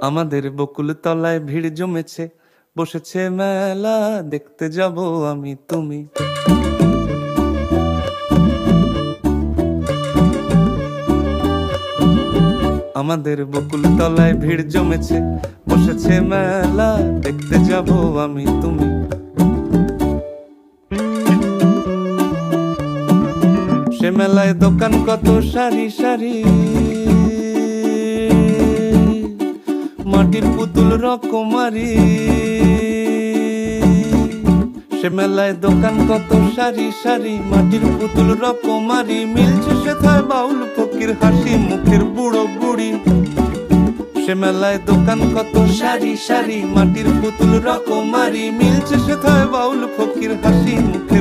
আমাদের বকুল তলায় ভিড় জমেছে, বসেছে মেলা, দেখতে যাব আমি তুমি। আমাদের বকুল তলায় ভিড় জমেছে, বসেছে মেলা, দেখতে যাব আমি তুমি। সে মেলায় দোকান কত সারি সারি, মাটির পুতুল রকমারি। সে মেলায় দোকান কত সারি সারি, মাটির পুতুল রকমারি। মিলছে সেথায় বাউল ফকির হাসি মুখের বুড়ো বুড়ি। সে মেলায় দোকান কত সারি সারি, মাটির পুতুল রকমারি। মিলছে সেথায় বাউল ফকির হাসি মুখের